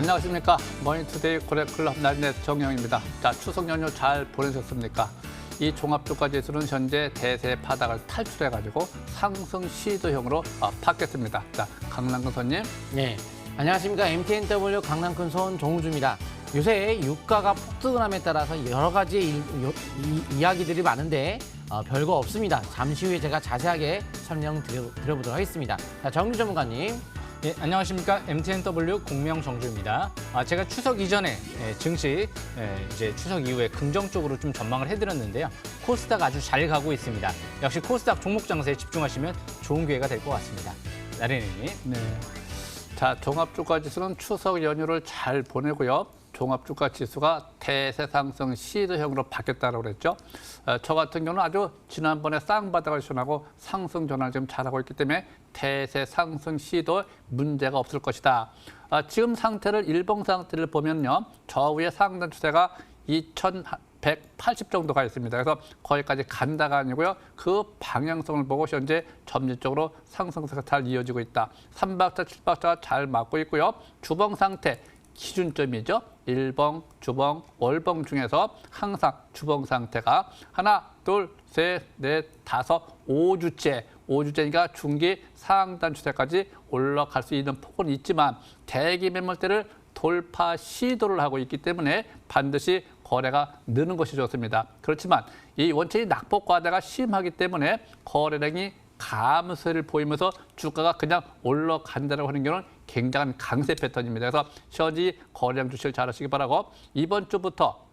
안녕하십니까. 머니투데이 고래클럽 나린의 정영입니다. 자, 추석 연휴 잘 보내셨습니까? 이 종합주가지수는 현재 대세 바닥을 탈출해가지고 상승 시도형으로 바뀌었습니다. 자, 강남근 손님. 네, 안녕하십니까. MTNW 강남큰 손 정우주입니다. 요새 유가가 폭등함에 따라서 여러 가지 이야기들이 많은데 별거 없습니다. 잠시 후에 제가 자세하게 설명드려보도록 하겠습니다. 자, 정유 전문가님. 예, 안녕하십니까. MTNW 공명 정주입니다. 제가 추석 이전에 증시 이제 추석 이후에 긍정적으로 좀 전망을 해드렸는데요. 코스닥 아주 잘 가고 있습니다. 역시 코스닥 종목 장세에 집중하시면 좋은 기회가 될 것 같습니다. 나린이님. 네. 자, 종합주가지수는 추석 연휴를 잘 보내고요. 종합주가지수가 대세 상승 시도형으로 바뀌었다고 그랬죠. 저 같은 경우는 아주 지난번에 쌍바닥을 시전하고 상승 전환을 지금 잘하고 있기 때문에 대세 상승 시도 문제가 없을 것이다. 지금 상태를 일봉 상태를 보면요. 저 위에 상단 추세가 2180 정도가 있습니다. 그래서 거기까지 간다가 아니고요. 그 방향성을 보고 현재 점진적으로 상승세가 잘 이어지고 있다. 3박자, 7박자가 잘 맞고 있고요. 주봉 상태 기준점이죠. 일봉, 주봉, 월봉 중에서 항상 주봉 상태가 하나, 둘, 셋, 넷, 다섯, 5주째니까 중기 상단 추세까지 올라갈 수 있는 폭은 있지만 대기 매물대를 돌파 시도를 하고 있기 때문에 반드시 거래가 느는 것이 좋습니다. 그렇지만 이 원천이 낙폭 과대가 심하기 때문에 거래량이 감소를 보이면서 주가가 그냥 올라간다고 하는 경우는 굉장한 강세 패턴입니다. 그래서 현지 거래량 주시를 잘하시기 바라고 이번 주부터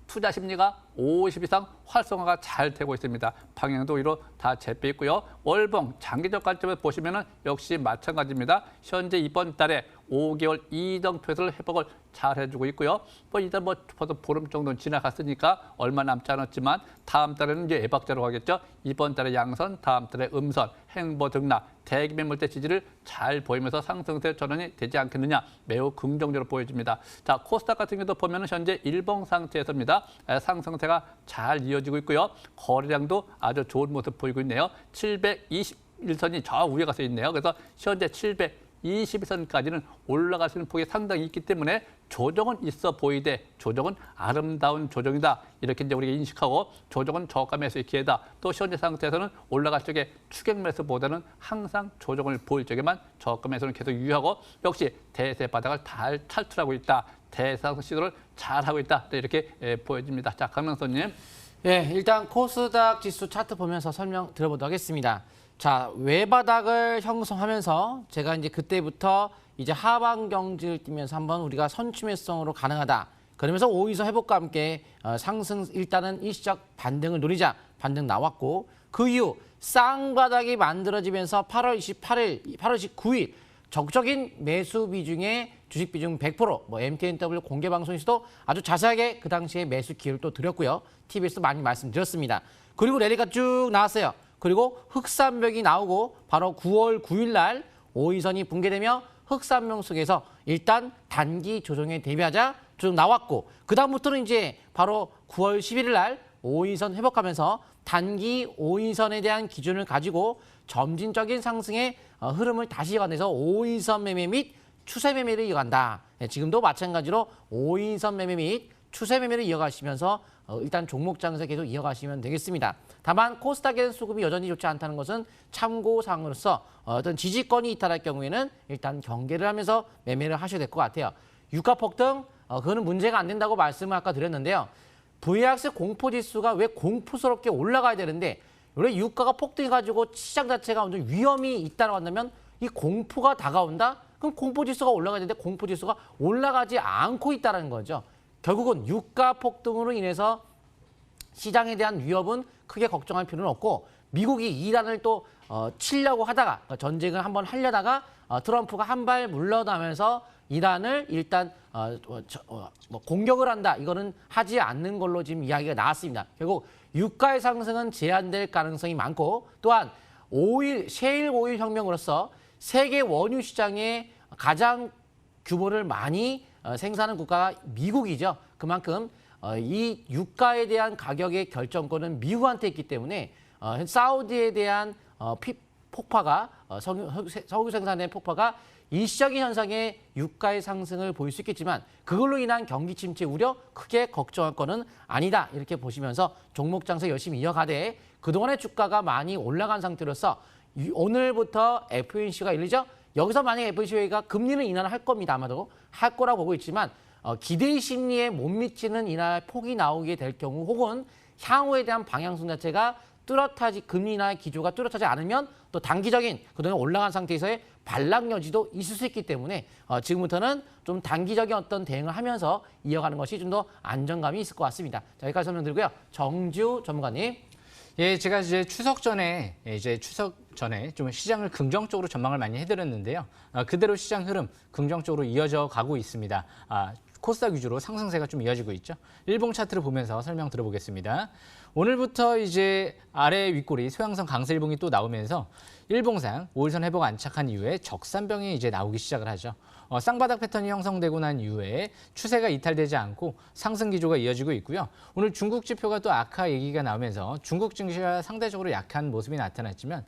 투자 심리가 50 이상 활성화가 잘 되고 있습니다. 방향도 위로 다 재빼 있고요. 월봉 장기적 관점에서 보시면은 역시 마찬가지입니다. 현재 이번 달에 5개월 이정표에서 회복을 잘 해주고 있고요. 이달 벌써 보름 정도는 지나갔으니까 얼마 남지 않았지만 다음 달에는 이제 예박자로 가겠죠. 이번 달에 양선, 다음 달에 음선, 행보 등락, 대기 매물대 지지를 잘 보이면서 상승세 전환이 되지 않겠느냐 매우 긍정적으로 보여집니다. 자, 코스닥 같은 경우도 보면은 현재 일봉 상태에서입니다. 상승세가 잘 이어지고 있고요. 거래량도 아주 좋은 모습 보이고 있네요. 721선이 저 위에 가서 있네요. 그래서 현재 721선까지는 올라갈 수 있는 폭이 상당히 있기 때문에 조정은 있어 보이되 조정은 아름다운 조정이다. 이렇게 이제 우리가 인식하고 조정은 저가 매수의 기회다. 또 현재 상태에서는 올라갈 적에 추격 매수보다는 항상 조정을 보일 적에만 저가 매수는 계속 유의하고 역시 대세 바닥을 잘 탈출하고 있다. 대상승 시도를 잘하고 있다. 이렇게 보여집니다. 자, 강명선님. 예, 일단 코스닥 지수 차트 보면서 설명 드려보도록 하겠습니다. 자, 외바닥을 형성하면서 제가 이제 그때부터 이제 하방 경지를 띄면서 한번 우리가 선취매성으로 가능하다. 그러면서 5이선 회복과 함께 상승 일단은 일시적 반등을 노리자. 반등 나왔고 그 이후 쌍바닥이 만들어지면서 8월 28일, 8월 19일 적극적인 매수 비중에 주식 비중 100%, MTNW 공개 방송에서도 아주 자세하게 그 당시에 매수 기회를 또 드렸고요. TV에서도 많이 말씀드렸습니다. 그리고 랠리가 쭉 나왔어요. 그리고 흑산벽이 나오고 바로 9월 9일 날 5이선이 붕괴되며 흑산벽 속에서 일단 단기 조정에 대비하자 조정 나왔고 그다음부터는 이제 바로 9월 11일 날 5이선 회복하면서 단기 5이선에 대한 기준을 가지고 점진적인 상승의 흐름을 다시 이어가면서 5이선 매매 및 추세 매매를 이어간다. 지금도 마찬가지로 5이선 매매 및 추세 매매를 이어가시면서 일단 종목 장세 계속 이어가시면 되겠습니다. 다만 코스닥의 수급이 여전히 좋지 않다는 것은 참고사항으로서 어떤 지지권이 이탈할 경우에는 일단 경계를 하면서 매매를 하셔야 될 것 같아요. 유가 폭등, 그거는 문제가 안 된다고 말씀을 아까 드렸는데요. VIX 공포지수가 왜 공포스럽게 올라가야 되는데 원래 유가가 폭등해가지고 시장 자체가 완전 위험이 있다고 한다면 이 공포가 다가온다? 그럼 공포지수가 올라가야 되는데 공포지수가 올라가지 않고 있다는 거죠. 결국은 유가 폭등으로 인해서 시장에 대한 위협은 크게 걱정할 필요는 없고 미국이 이란을 또 치려고 하다가 전쟁을 한번 하려다가 트럼프가 한 발 물러나면서 이란을 일단 공격을 한다. 이거는 하지 않는 걸로 지금 이야기가 나왔습니다. 결국 유가의 상승은 제한될 가능성이 많고 또한 셰일 오일 혁명으로서 세계 원유 시장에 가장 규모를 많이 생산하는 국가가 미국이죠. 그만큼 이 유가에 대한 가격의 결정권은 미국한테 있기 때문에 사우디에 대한 폭파가 석유 생산의 폭파가 일시적인 현상의 유가의 상승을 보일 수 있겠지만 그걸로 인한 경기 침체 우려 크게 걱정할 거는 아니다. 이렇게 보시면서 종목 장세 열심히 이어가되 그동안의 주가가 많이 올라간 상태로서 오늘부터 FOMC가 열리죠. 여기서 만약에 FOMC가 금리를 인하를 할 겁니다. 아마도 할 거라고 보고 있지만 기대 심리에 못 미치는 인하 폭이 나오게 될 경우 혹은 향후에 대한 방향성 자체가 뚜렷하지 금리 인하의 기조가 뚜렷하지 않으면 또 단기적인 그동안 올라간 상태에서의 반락 여지도 있을 수 있기 때문에 지금부터는 좀 단기적인 어떤 대응을 하면서 이어가는 것이 좀 더 안정감이 있을 것 같습니다. 자, 여기까지 설명드리고요. 정지우 전문가님. 예, 제가 이제 추석 전에 좀 시장을 긍정적으로 전망을 많이 해드렸는데요. 그대로 시장 흐름 긍정적으로 이어져 가고 있습니다. 코스닥 위주로 상승세가 좀 이어지고 있죠. 일봉 차트를 보면서 설명 들어보겠습니다. 오늘부터 이제 아래 윗꼬리 소양선 강세일봉이 또 나오면서 일봉상 5일선 회복 안착한 이후에 적산병이 이제 나오기 시작을 하죠. 쌍바닥 패턴이 형성되고 난 이후에 추세가 이탈되지 않고 상승 기조가 이어지고 있고요. 오늘 중국 지표가 또 악화 얘기가 나오면서 중국 증시가 상대적으로 약한 모습이 나타났지만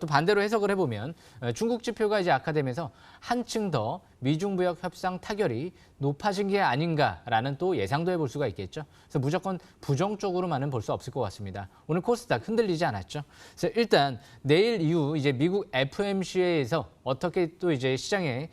또 반대로 해석을 해보면 중국 지표가 이제 악화되면서 한층 더 미중 무역 협상 타결이 높아진 게 아닌가라는 또 예상도 해볼 수가 있겠죠. 그래서 무조건 부정적으로만은 볼 수 없을 것 같습니다. 오늘 코스닥 흔들리지 않았죠. 그래서 일단 내일 이후 이제 미국 FOMC에서 어떻게 또 이제 시장의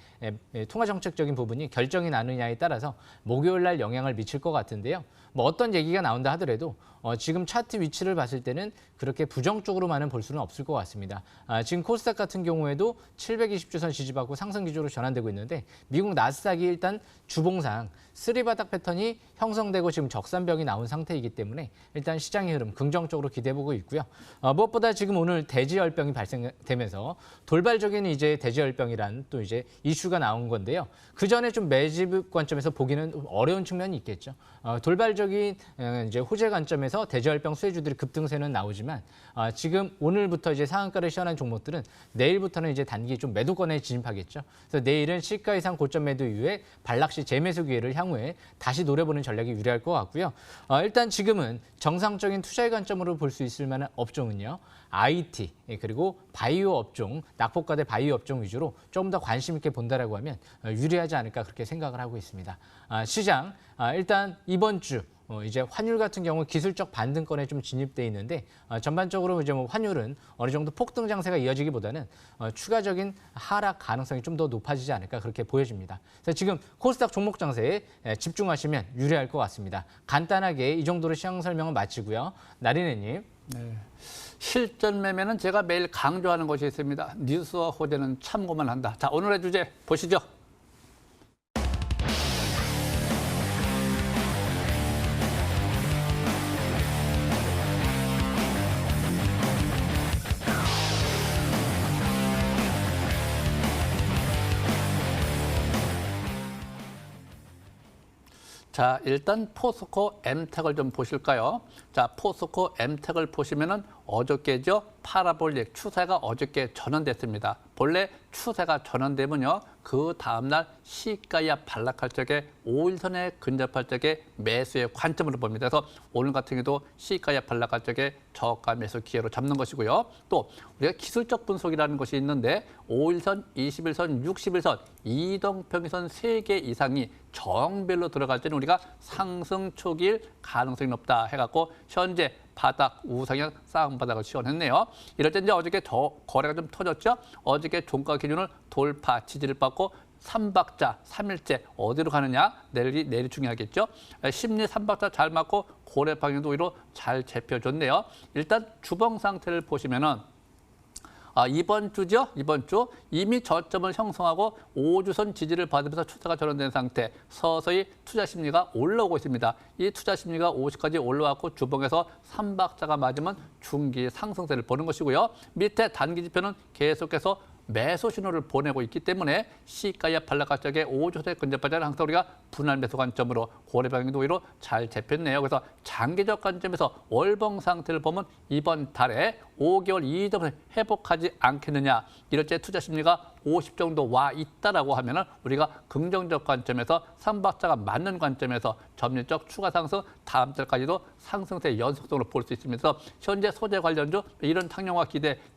통화 정책적인 부분이 결정이 나느냐에 따라서 목요일 날 영향을 미칠 것 같은데요. 뭐 어떤 얘기가 나온다 하더라도 지금 차트 위치를 봤을 때는 그렇게 부정적으로만은 볼 수는 없을 것 같습니다. 지금 코스닥 같은 경우에도 720주선 지지받고 상승 기조로 전환되고 있는데 미국 나스닥이 일단 주봉상 쓰리바닥 패턴이 형성되고 지금 적산벽이 나온 상태이기 때문에 일단 시장의 흐름 긍정적으로 기대해보고 있고요. 무엇보다 지금 오늘 대지열병이 발생되면서 돌발적인 이제 대지열병이란 또 이제 이슈가 나온 건데요. 그 전에 좀 매집 관점에서 보기는 어려운 측면이 있겠죠. 돌발적인 이제 호재 관점에서 대지열병 수혜주들이 급등세는 나오지만 지금 오늘부터 이제 상한가를 시현한 종목들은 내일부터는 이제 단기 좀 매도권에 진입하겠죠. 그래서 내일은 시가 이상 고점 매도 이후에 반락시 재매수 기회를 향후에 다시 노려보는 전략이 유리할 것 같고요. 일단 지금은 정상적인 투자의 관점으로 볼 수 있을 만한 업종은요. IT 그리고 바이오 업종, 낙폭과대 바이오 업종 위주로 조금 더 관심 있게 본다라고 하면 유리하지 않을까 그렇게 생각을 하고 있습니다. 시장 일단 이번 주 이제 환율 같은 경우 기술적 반등권에 좀 진입돼 있는데 전반적으로 이제 뭐 환율은 어느 정도 폭등 장세가 이어지기보다는 추가적인 하락 가능성이 좀 더 높아지지 않을까 그렇게 보여집니다. 그래서 지금 코스닥 종목 장세에 집중하시면 유리할 것 같습니다. 간단하게 이 정도로 시장 설명을 마치고요. 나린애님. 네. 실전 매매는 제가 매일 강조하는 것이 있습니다. 뉴스와 호재는 참고만 한다. 자, 오늘의 주제 보시죠. 자, 일단 포스코 엠텍을 좀 보실까요? 자, 포스코 엠텍을 보시면은 어저께죠. 파라볼릭 추세가 어저께 전환됐습니다. 본래 추세가 전환되면요. 그 다음날 시가야 반락할 적에 5일선에 근접할 적에 매수의 관점으로 봅니다. 그래서 오늘 같은 경우도 시가야 반락할 적에 저가 매수 기회로 잡는 것이고요. 또 우리가 기술적 분석이라는 것이 있는데 5일선, 21선, 60일선, 이동평균선 3개 이상이 정별로 들어갈 때는 우리가 상승 초기일 가능성이 높다 해갖고 현재 바닥 우상향 쌍바닥을 시원했네요. 이럴 때 이제 어저께 거래가 좀 터졌죠. 어저께 종가 기준을 돌파 지지를 받고 3박자, 3일째 어디로 가느냐 내일이 중요하겠죠. 심리 3박자 잘 맞고 고래 방향도 오히려 잘 잡혀줬네요. 일단 주봉 상태를 보시면은 이번 주죠. 이번 주 이미 저점을 형성하고 5주선 지지를 받으면서 추세가 전환된 상태. 서서히 투자 심리가 올라오고 있습니다. 이 투자 심리가 50까지 올라왔고 주봉에서 3박자가 맞으면 중기 상승세를 보는 것이고요. 밑에 단기 지표는 계속해서 매수 신호를 보내고 있기 때문에 시가야 반락할 적에 5주선에 근접하자는 항상 우리가 분할 매수 관점으로 고래 방향도 오히려 잘 잡혔네요. 그래서 장기적 관점에서 월봉 상태를 보면 이번 달에 5개월 이점을 회복하지 않겠느냐. 이럴 때 투자 심리가 50 정도 와 있다라고 하면은 우리가 긍정적 관점에서 삼박자가 맞는 관점에서 점진적 추가 상승 다음 달까지도 상승세 연속적으로 볼 수 있습니다. 그래서 현재 소재 관련주 이런 창량화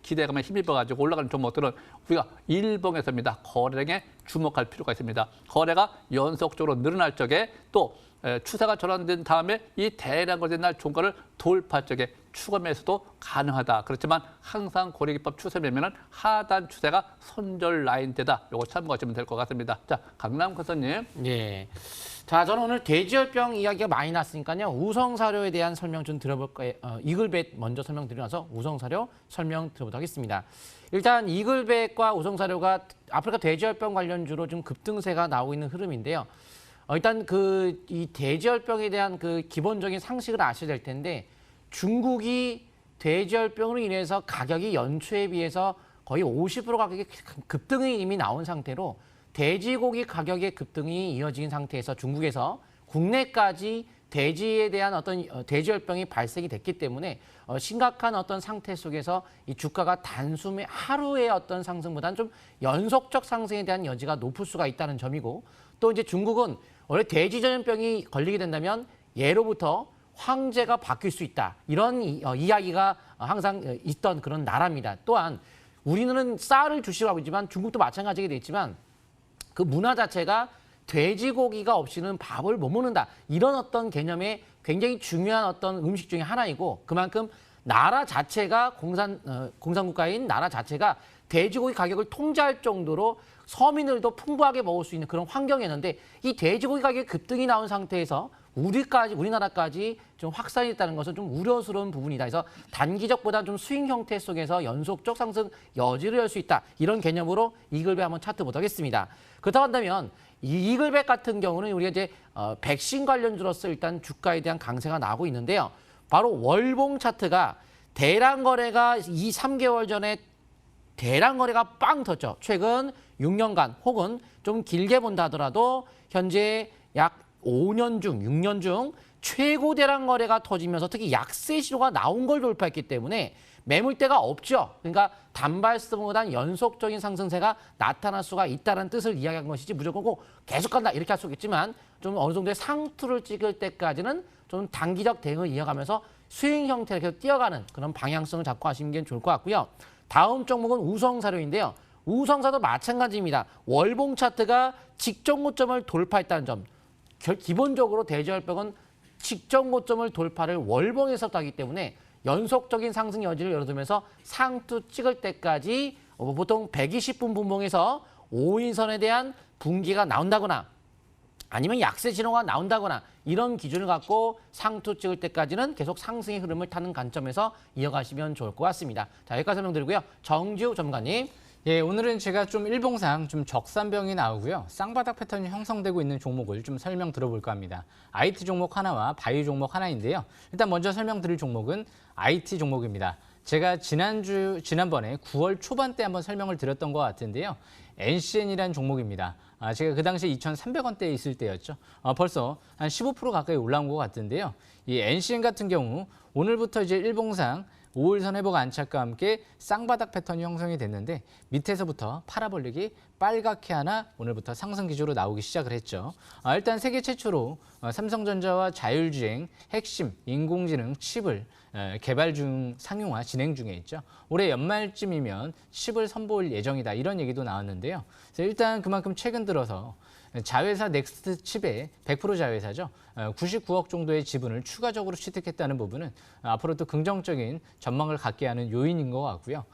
기대감에 힘입어가지고 올라가는 종목들은 우리가 일봉에서입니다. 거래량에 주목할 필요가 있습니다. 거래가 연속적으로 늘어날 적에 또 추세가 전환된 다음에 이 대량 거래된 날 종가를 돌파 쪽에 추가 매수도 가능하다. 그렇지만 항상 고리기법 추세면은 하단 추세가 손절 라인대다. 이거 참고하시면 될 것 같습니다. 자, 강남 교수님. 예. 자, 저는 오늘 돼지열병 이야기가 많이 났으니까요. 우성사료에 대한 설명 좀 들어볼 거예요. 이글벳 먼저 설명드리고 나서 우성사료 설명 들어보도록 하겠습니다. 일단 이글벳과 우성사료가 아프리카 돼지열병 관련주로 좀 급등세가 나오고 있는 흐름인데요. 일단 이 돼지열병에 대한 그 기본적인 상식을 아셔야 될 텐데 중국이 돼지열병으로 인해서 가격이 연초에 비해서 거의 50% 가격이 급등이 이미 나온 상태로 돼지고기 가격의 급등이 이어진 상태에서 중국에서 국내까지 돼지에 대한 어떤 돼지열병이 발생이 됐기 때문에 심각한 어떤 상태 속에서 이 주가가 단숨에 하루의 어떤 상승보다는 좀 연속적 상승에 대한 여지가 높을 수가 있다는 점이고 또 이제 중국은 원래 돼지전염병이 걸리게 된다면 예로부터 황제가 바뀔 수 있다. 이런 이야기가 항상 있던 그런 나라입니다. 또한 우리는 쌀을 주시라고 있지만 중국도 마찬가지게 돼 있지만 그 문화 자체가 돼지고기가 없이는 밥을 못 먹는다. 이런 어떤 개념의 굉장히 중요한 어떤 음식 중에 하나이고 그만큼 나라 자체가 공산국가인 나라 자체가 돼지고기 가격을 통제할 정도로 서민들도 풍부하게 먹을 수 있는 그런 환경이었는데 이 돼지고기 가격 급등이 나온 상태에서 우리나라까지 좀 확산이 됐다는 것은 좀 우려스러운 부분이다. 그래서 단기적보다 좀 스윙 형태 속에서 연속적 상승 여지를 열 수 있다. 이런 개념으로 이글벳 한번 차트 보도록 하겠습니다. 그렇다고 한다면 이 이글벳 같은 경우는 우리가 이제 백신 관련주로서 일단 주가에 대한 강세가 나오고 있는데요. 바로 월봉 차트가 대량 거래가 3개월 전에 대량 거래가 빵 터졌죠. 최근 6년간 혹은 좀 길게 본다 하더라도 현재 약 5년 중 6년 중 최고 대량 거래가 터지면서 특히 약세 신호가 나온 걸 돌파했기 때문에 매물대가 없죠. 그러니까 단발성보다는 연속적인 상승세가 나타날 수가 있다는 뜻을 이야기한 것이지 무조건 꼭 계속 간다 이렇게 할 수 있겠지만 좀 어느 정도의 상투를 찍을 때까지는 좀 단기적 대응을 이어가면서 스윙 형태로 계속 뛰어가는 그런 방향성을 잡고 하시는 게 좋을 것 같고요. 다음 종목은 우성사료인데요. 우성사도 마찬가지입니다. 월봉 차트가 직전 고점을 돌파했다는 점. 기본적으로 돼지열병은 직전 고점을 돌파를 월봉에서 따기 때문에 연속적인 상승 여지를 열어두면서 상투 찍을 때까지 보통 120분 분봉에서 5인선에 대한 분기가 나온다거나 아니면 약세 신호가 나온다거나 이런 기준을 갖고 상투 찍을 때까지는 계속 상승의 흐름을 타는 관점에서 이어가시면 좋을 것 같습니다. 자, 여기까지 설명드리고요. 정지우 전문가님. 예, 오늘은 제가 좀 일봉상 좀 적산병이 나오고요. 쌍바닥 패턴이 형성되고 있는 종목을 좀 설명 들어볼까 합니다. IT 종목 하나와 바이오 종목 하나인데요. 일단 먼저 설명드릴 종목은 IT 종목입니다. 제가 지난번에 9월 초반 때 한번 설명을 드렸던 것 같은데요. NCN이라는 종목입니다. 제가 그 당시에 2,300원대에 있을 때였죠. 벌써 한 15% 가까이 올라온 것 같은데요. 이 NCN 같은 경우 오늘부터 이제 일봉상 5일선 회복 안착과 함께 쌍바닥 패턴이 형성이 됐는데 밑에서부터 팔아벌리기 빨갛게 하나 오늘부터 상승 기조로 나오기 시작을 했죠. 일단 세계 최초로 삼성전자와 자율주행, 핵심, 인공지능 칩을 개발 중, 상용화 진행 중에 있죠. 올해 연말쯤이면 칩을 선보일 예정이다 이런 얘기도 나왔는데요. 그래서 일단 그만큼 최근 들어서 자회사 넥스트 칩의 100% 자회사죠. 99억 정도의 지분을 추가적으로 취득했다는 부분은 앞으로 또 긍정적인 전망을 갖게 하는 요인인 것 같고요.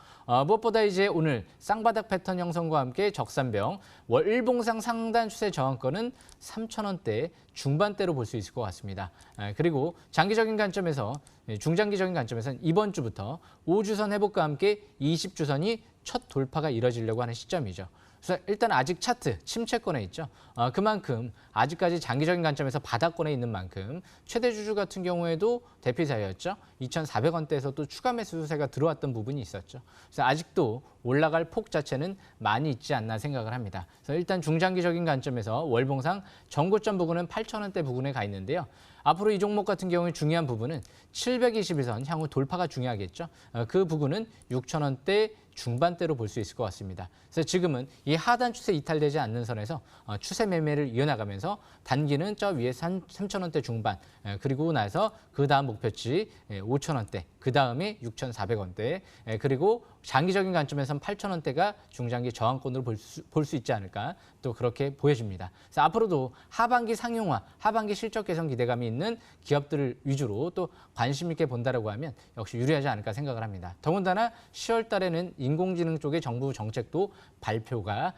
무엇보다 이제 오늘 쌍바닥 패턴 형성과 함께 적산병, 일봉상 상단 추세 저항권은 3,000원대 중반대로 볼 수 있을 것 같습니다. 그리고 장기적인 관점에서, 중장기적인 관점에서는 이번 주부터 5주선 회복과 함께 20주선이 첫 돌파가 이뤄지려고 하는 시점이죠. 그래서 일단 아직 차트 침체권에 있죠. 그만큼 아직까지 장기적인 관점에서 바닥권에 있는 만큼 최대 주주 같은 경우에도 대피사였죠. 2,400원대에서 또 추가 매수세가 들어왔던 부분이 있었죠. 그래서 아직도 올라갈 폭 자체는 많이 있지 않나 생각을 합니다. 그래서 일단 중장기적인 관점에서 월봉상 전고점 부근은 8,000원대 부근에 가 있는데요. 앞으로 이 종목 같은 경우에 중요한 부분은 721선 향후 돌파가 중요하겠죠. 그 부분은 6,000원대 중반대로 볼 수 있을 것 같습니다. 그래서 지금은 이 하단 추세 이탈되지 않는 선에서 추세 매매를 이어나가면서 단기는 저 위에 3,000원대 중반, 그리고 나서 그 다음 목표치 5,000원대, 그 다음에 6,400원대, 그리고 장기적인 관점에서는 8,000원대가 중장기 저항권으로 볼 수 있지 않을까 또 그렇게 보여집니다. 그래서 앞으로도 하반기 상용화, 하반기 실적 개선 기대감이 있는 기업들을 위주로 또 관심 있게 본다라고 하면 역시 유리하지 않을까 생각을 합니다. 더군다나 10월 달에는 인공지능 쪽의 정부 정책도 발표할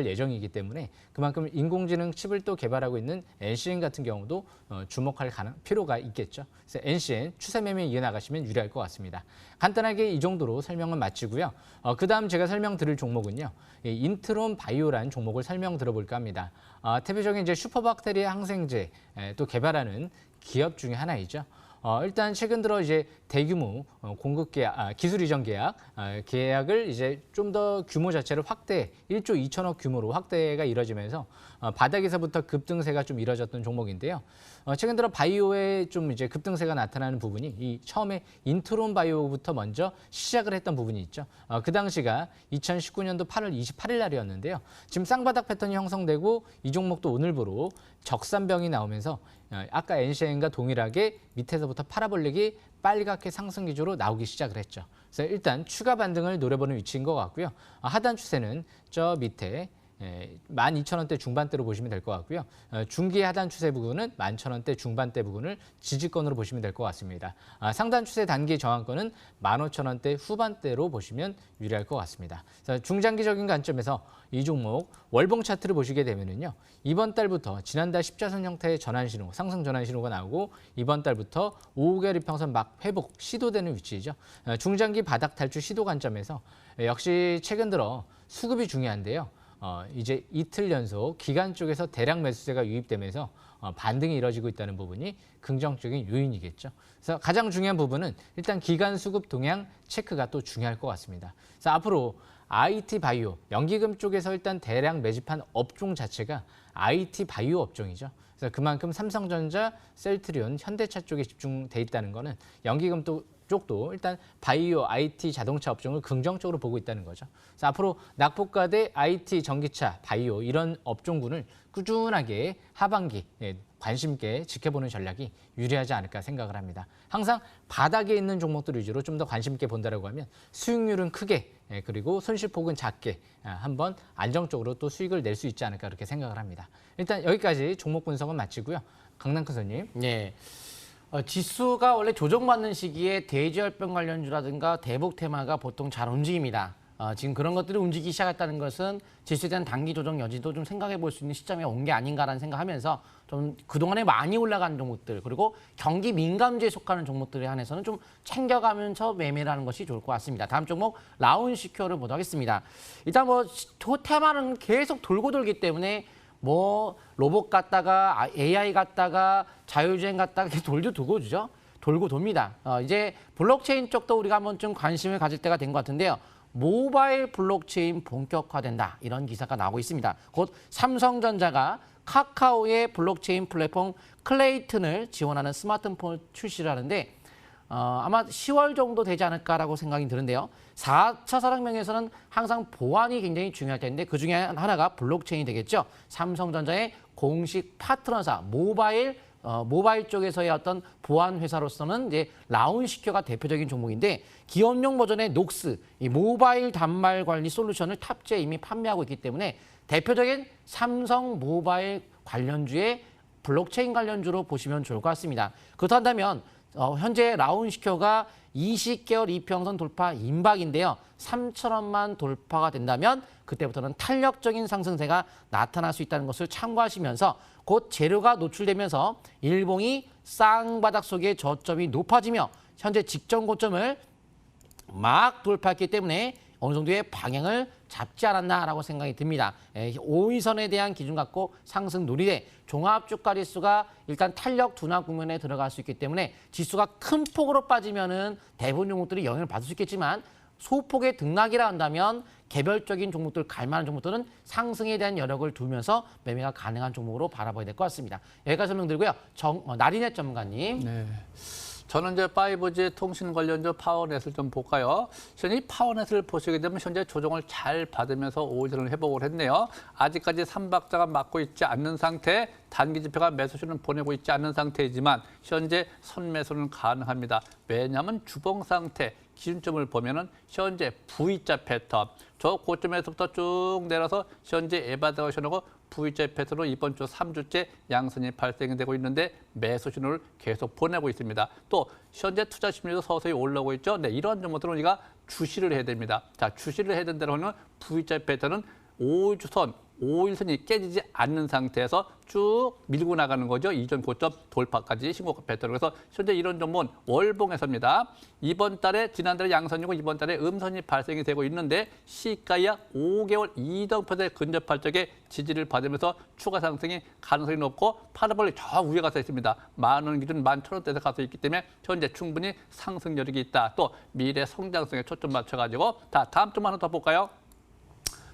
예정이기 때문에 그만큼 인공지능 칩을 또 개발하고 있는 NCN 같은 경우도 주목할 필요가 있겠죠. 그래서 NCN 추세 매매 이어나가시면 유리할 것 같습니다. 간단하게 이 정도로 설명을 마치고요. 그다음 제가 설명드릴 종목은요. 인트론 바이오라는 종목을 설명드려볼까 합니다. 대표적인 이제 슈퍼박테리아 항생제 또 개발하는 기업 중에 하나이죠. 일단 최근 들어 이제 대규모 공급 계약, 기술 이전 계약을 이제 좀 더 규모 자체를 확대, 1조 2천억 규모로 확대가 이뤄지면서 바닥에서부터 급등세가 좀 이뤄졌던 종목인데요. 최근 들어 바이오에 좀 이제 급등세가 나타나는 부분이 이 처음에 인트론 바이오부터 먼저 시작을 했던 부분이 있죠. 그 당시가 2019년도 8월 28일 날이었는데요. 지금 쌍바닥 패턴이 형성되고 이 종목도 오늘부로 적산병이 나오면서 아까 NCN과 동일하게 밑에서부터 파라볼릭이 빨갛게 상승 기조로 나오기 시작을 했죠. 그래서 일단 추가 반등을 노려보는 위치인 것 같고요. 하단 추세는 저 밑에 12,000원대 중반대로 보시면 될 것 같고요. 중기 하단 추세 부분은 11,000원대 중반대 부분을 지지권으로 보시면 될 것 같습니다. 상단 추세 단기 저항권은 15,000원대 후반대로 보시면 유리할 것 같습니다. 중장기적인 관점에서 이 종목 월봉 차트를 보시게 되면은요. 이번 달부터 지난달 십자선 형태의 전환 신호, 상승 전환 신호가 나오고 이번 달부터 5개월 이평선 막 회복 시도되는 위치이죠. 중장기 바닥 탈출 시도 관점에서 역시 최근 들어 수급이 중요한데요. 이제 이틀 연속 기관 쪽에서 대량 매수세가 유입되면서 반등이 이뤄지고 있다는 부분이 긍정적인 요인이겠죠. 그래서 가장 중요한 부분은 일단 기관 수급 동향 체크가 또 중요할 것 같습니다. 그래서 앞으로 IT 바이오, 연기금 쪽에서 일단 대량 매집한 업종 자체가 IT 바이오 업종이죠. 그래서 그만큼 삼성전자, 셀트리온, 현대차 쪽에 집중돼 있다는 거는 연기금 쪽도 일단 바이오, IT, 자동차 업종을 긍정적으로 보고 있다는 거죠. 그래서 앞으로 낙폭과대 IT, 전기차, 바이오 이런 업종군을 꾸준하게 하반기 관심 있게 지켜보는 전략이 유리하지 않을까 생각을 합니다. 항상 바닥에 있는 종목들 위주로 좀 더 관심 있게 본다라고 하면 수익률은 크게 그리고 손실폭은 작게 한번 안정적으로 또 수익을 낼 수 있지 않을까 그렇게 생각을 합니다. 일단 여기까지 종목 분석은 마치고요. 강남큰 손님. 네. 지수가 원래 조정받는 시기에 대지열병 관련주라든가 대북 테마가 보통 잘 움직입니다. 지금 그런 것들이 움직이기 시작했다는 것은 지수에 대한 단기 조정 여지도 좀 생각해 볼 수 있는 시점에 온 게 아닌가라는 생각하면서 좀 그동안에 많이 올라간 종목들 그리고 경기 민감주에 속하는 종목들에 한해서는 좀 챙겨가면서 매매를 하는 것이 좋을 것 같습니다. 다음 종목 라운시큐어를 보도록 하겠습니다. 일단 뭐 테마는 계속 돌고 돌기 때문에 뭐 로봇 갔다가 AI 갔다가 자율주행 갔다가 이렇게 돌도 두고 주죠. 돌고 돕니다. 이제 블록체인 쪽도 우리가 한번 좀 관심을 가질 때가 된 것 같은데요. 모바일 블록체인 본격화된다. 이런 기사가 나오고 있습니다. 곧 삼성전자가 카카오의 블록체인 플랫폼 클레이튼을 지원하는 스마트폰을 출시를 하는데 아마 10월 정도 되지 않을까라고 생각이 드는데요. 4차 산업혁명에서는 항상 보안이 굉장히 중요할 텐데 그중에 하나가 블록체인이 되겠죠. 삼성전자의 공식 파트너사 모바일 쪽에서의 어떤 보안 회사로서는 이제 라운시큐어가 대표적인 종목인데 기업용 버전의 녹스 이 모바일 단말 관리 솔루션을 탑재에 이미 판매하고 있기 때문에 대표적인 삼성 모바일 관련주의 블록체인 관련주로 보시면 좋을 것 같습니다. 그렇다면 현재 라운시큐어가 20개월 이평선 돌파 임박인데요. 3,000원만 돌파가 된다면 그때부터는 탄력적인 상승세가 나타날 수 있다는 것을 참고하시면서 곧 재료가 노출되면서 일봉이 쌍바닥 속에 저점이 높아지며 현재 직전 고점을 막 돌파했기 때문에 어느 정도의 방향을 잡지 않았나라고 생각이 듭니다. 5위선에 대한 기준 갖고 상승 노리되 종합주가지수가 일단 탄력 둔화 국면에 들어갈 수 있기 때문에 지수가 큰 폭으로 빠지면은 대부분 종목들이 영향을 받을 수 있겠지만 소폭의 등락이라 한다면 개별적인 종목들 갈 만한 종목들은 상승에 대한 여력을 두면서 매매가 가능한 종목으로 바라봐야 될 것 같습니다. 여기까지 설명드리고요. 나린의 전문가님. 네. 저는 이제 5G 통신 관련주 파워넷을 좀 볼까요? 현재 이 파워넷을 보시게 되면 현재 조정을 잘 받으면서 5일선을 회복을 했네요. 아직까지 3박자가 맞고 있지 않는 상태, 단기 지표가 매수신을 보내고 있지 않는 상태이지만 현재 선매수는 가능합니다. 왜냐하면 주봉 상태, 기준점을 보면은 현재 V자 패턴, 저 고점에서부터 쭉 내려서 현재 에바다가 신호고 V자 패턴으로 이번 주 3주째 양선이 발생이 되고 있는데 매수 신호를 계속 보내고 있습니다. 또 현재 투자 심리도 서서히 올라오고 있죠. 네, 이런 종목들은 우리가 주시를 해야 됩니다. 자, 주시를 해야 된다면 V자 패턴은 5주선, 5일선이 깨지지 않는 상태에서 쭉 밀고 나가는 거죠. 이전 고점 돌파까지 신고가 패턴으로. 그래서 현재 이런 종목은 월봉에서입니다. 이번 달에 지난달에 양선이고 이번 달에 음선이 발생이 되고 있는데 시가약 5개월 이동표에 근접할 적에 지지를 받으면서 추가 상승이 가능성이 높고 파라볼이 저 위에 가서 있습니다. 10,000원 기준 11,000원대에서 가서 있기 때문에 현재 충분히 상승 여력이 있다. 또 미래 성장성에 초점 맞춰가지고 다음 점 하나 더 볼까요?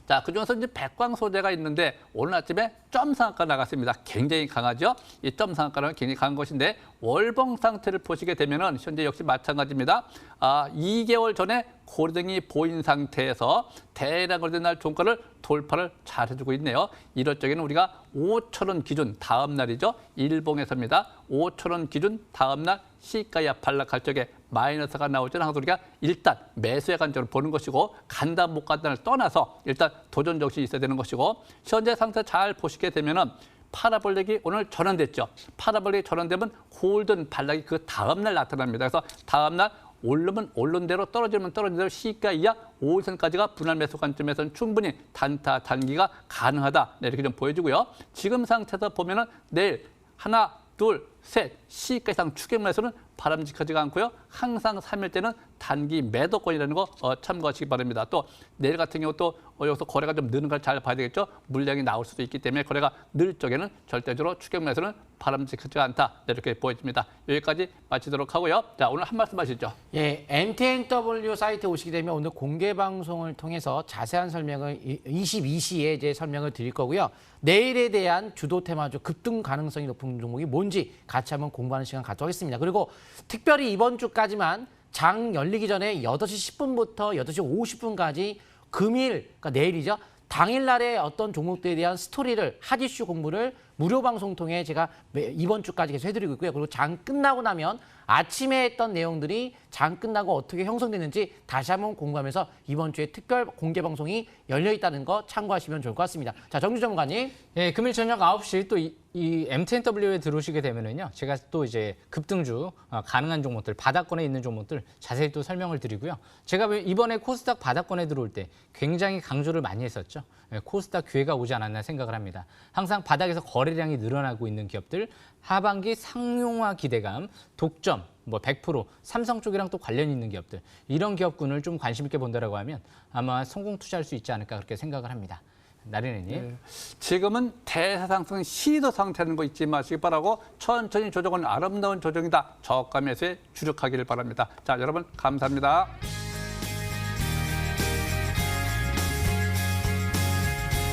자, 그중에서 이제 백광 소재가 있는데 오늘 아침에 점상한가 나갔습니다. 굉장히 강하죠. 이 점상한가는 굉장히 강한 것인데 월봉 상태를 보시게 되면은 현재 역시 마찬가지입니다. 2개월 전에 고리등이 보인 상태에서 대량 거래된 날 종가를 돌파를 잘 해주고 있네요. 이럴 적에는 우리가 5,000원 기준 다음 날이죠. 일봉에서입니다. 5,000원 기준 다음 날 시가야 반락할 적에 마이너스가 나오지는 항상 우리가 일단 매수의 관점을 보는 것이고 간다 못 간다를 떠나서 일단 도전 정신이 있어야 되는 것이고 현재 상태 잘 보시게 되면은 파라볼릭이 오늘 전환됐죠. 파라볼릭이 전환되면 골든 반락이 그 다음 날 나타납니다. 그래서 다음 날 오르면 오른 대로 떨어지면 떨어진 대로 시가 이하 5일선까지가 분할 매수 관점에서는 충분히 단타 단기가 가능하다. 네, 이렇게 좀 보여지고요. 지금 상태에서 보면은 내일 하나, 둘, 셋, 시가 이상 추격 매수는 바람직하지가 않고요. 항상 3일 때는 단기 매도권이라는 거 참고하시기 바랍니다. 또 내일 같은 경우 또 여기서 거래가 좀 느는 걸 잘 봐야 되겠죠. 물량이 나올 수도 있기 때문에 거래가 늘 적에는 절대적으로 추격 매수는 바람직하지 않다. 네, 이렇게 보여집니다. 여기까지 마치도록 하고요. 자, 오늘 한 말씀 하시죠. 예, MTNW 사이트에 오시게 되면 오늘 공개 방송을 통해서 자세한 설명을 22시에 이제 설명을 드릴 거고요. 내일에 대한 주도 테마주 급등 가능성이 높은 종목이 뭔지 같이 한번 공부하는 시간 갖도록 하겠습니다. 그리고 특별히 이번 주까지만 장 열리기 전에 8시 10분부터 8시 50분까지 금일, 그러니까 내일이죠. 당일날의 어떤 종목들에 대한 스토리를 핫이슈 공부를 무료 방송 통해 제가 이번 주까지 계속 해드리고 있고요. 그리고 장 끝나고 나면 아침에 했던 내용들이 장 끝나고 어떻게 형성되는지 다시 한번 공부하면서 이번 주에 특별 공개 방송이 열려 있다는 거 참고하시면 좋을 것 같습니다. 자, 정주 전문가님. 예, 금일 저녁 9시 또 이 MTNW에 들어오시게 되면은요. 제가 또 이제 급등주 가능한 종목들, 바닥권에 있는 종목들 자세히 또 설명을 드리고요. 제가 이번에 코스닥 바닥권에 들어올 때 굉장히 강조를 많이 했었죠. 예, 코스닥 기회가 오지 않았나 생각을 합니다. 항상 바닥에서 거래량이 늘어나고 있는 기업들, 하반기 상용화 기대감, 독점, 100%, 삼성 쪽이랑 또 관련이 있는 기업들, 이런 기업군을 좀 관심 있게 본다라고 하면 아마 성공 투자할 수 있지 않을까 그렇게 생각을 합니다. 나린이님. 네. 지금은 대상승 시도 상태는 거 잊지 마시기 바라고 천천히 조정은 아름다운 조정이다. 저가 매수에 주력하기를 바랍니다. 자, 여러분 감사합니다.